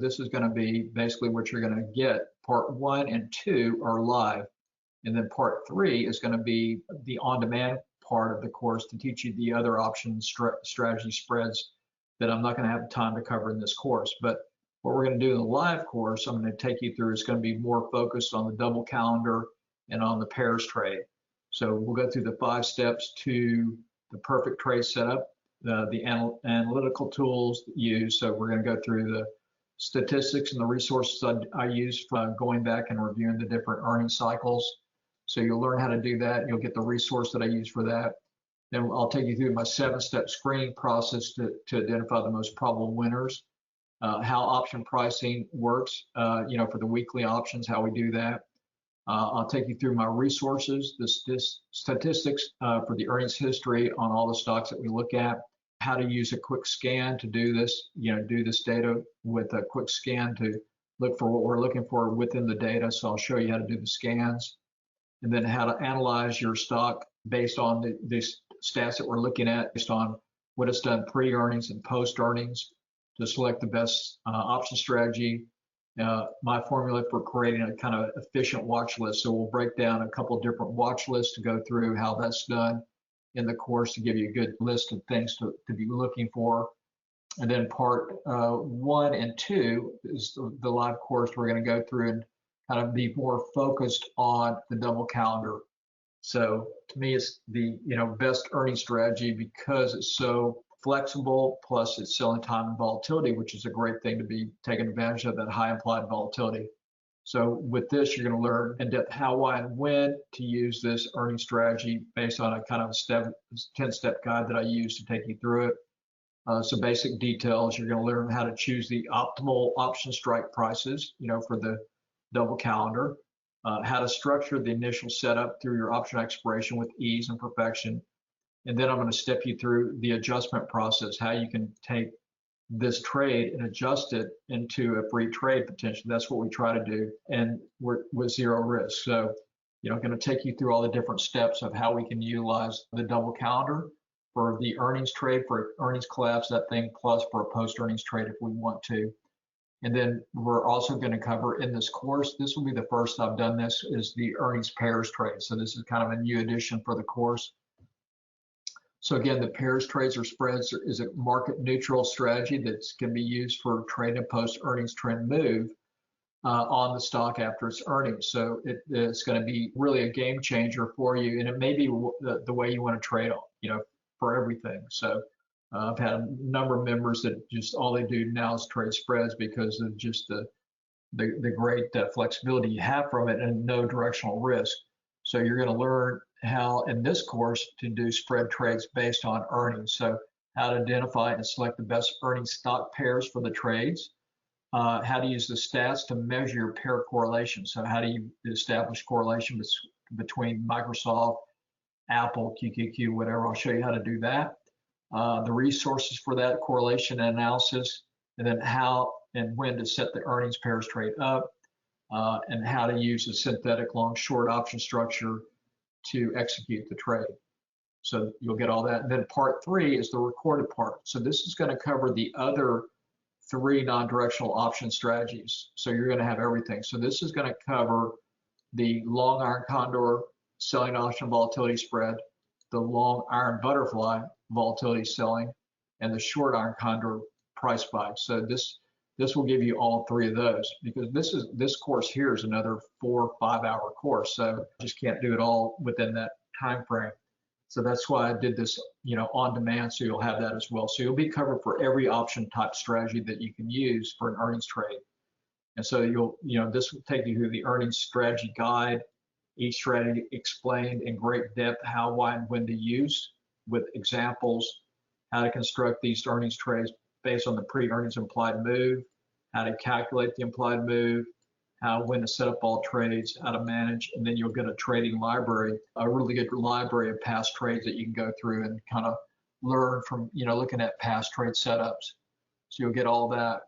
This is going to be basically what you're going to get. Part 1 and 2 are live, and then part 3 is going to be the on-demand part of the course to teach you the other option strategy spreads that I'm not going to have time to cover in this course. But what we're going to do in the live course, I'm going to take you through, is going to be more focused on the double calendar and on the pairs trade. So we'll go through the 5 steps to the perfect trade setup, the analytical tools used. So we're going to go through the statistics and the resources I use for going back and reviewing the different earning cycles. So you'll learn how to do that. You'll get the resource that I use for that. Then I'll take you through my 7-step screening process to identify the most probable winners, how option pricing works, for the weekly options, how we do that. I'll take you through my resources, the statistics for the earnings history on all the stocks that we look at, how to use a quick scan to do this, do this data with a quick scan to look for what we're looking for within the data. So I'll show you how to do the scans, and then how to analyze your stock based on the stats that we're looking at, based on what it's done pre-earnings and post-earnings to select the best option strategy. My formula for creating a kind of efficient watch list. So we'll break down a couple of different watch lists to go through how that's done in the course to give you a good list of things to be looking for. And then part 1 and 2 is the live course. We're going to go through and kind of be more focused on the double calendar. So to me, it's the best earning strategy because it's so flexible, plus it's selling time and volatility, which is a great thing to be taking advantage of, that high implied volatility. So with this, you're going to learn in depth how, why, and when to use this earning strategy based on a kind of 10-step guide that I use to take you through it. Some basic details. You're going to learn how to choose the optimal option strike prices, for the double calendar, how to structure the initial setup through your option expiration with ease and perfection. And then I'm going to step you through the adjustment process, how you can take this trade and adjust it into a free trade potentially. That's what we try to do, and with zero risk. So, I'm going to take you through all the different steps of how we can utilize the double calendar for the earnings trade, for earnings collapse, that thing, plus for a post-earnings trade if we want to. And then we're also going to cover in this course, this will be the first I've done this, is the earnings pairs trade. So this is kind of a new addition for the course. So again, the pairs trades or spreads is a market neutral strategy that can be used for trading a post-earnings trend move on the stock after its earnings. So it's going to be really a game changer for you, and it may be the way you want to trade, for everything. So I've had a number of members that just all they do now is trade spreads because of just the great flexibility you have from it and no directional risk. So you're going to learn how in this course to do spread trades based on earnings. So how to identify and select the best earning stock pairs for the trades, how to use the stats to measure your pair correlation. So how do you establish correlation between Microsoft, Apple, QQQ, whatever. I'll show you how to do that. The resources for that correlation analysis, and then how and when to set the earnings pairs trade up, and how to use a synthetic long short option structure to execute the trade. So you'll get all that. And then part 3 is the recorded part. So this is going to cover the other 3 non-directional option strategies. So you're going to have everything. So this is going to cover the long iron condor selling option volatility spread, the long iron butterfly volatility selling, and the short iron condor price buy. So this will give you all 3 of those, because this course here is another 4 or 5 hour course. So I just can't do it all within that time frame. So that's why I did this, on demand. So you'll have that as well. So you'll be covered for every option type strategy that you can use for an earnings trade. And so this will take you through the earnings strategy guide, each strategy explained in great depth how, why, and when to use, with examples, how to construct these earnings trades based on the pre-earnings implied move, how to calculate the implied move, when to set up all trades, how to manage, and then you'll get a trading library, a really good library of past trades that you can go through and kind of learn from, looking at past trade setups. So you'll get all that.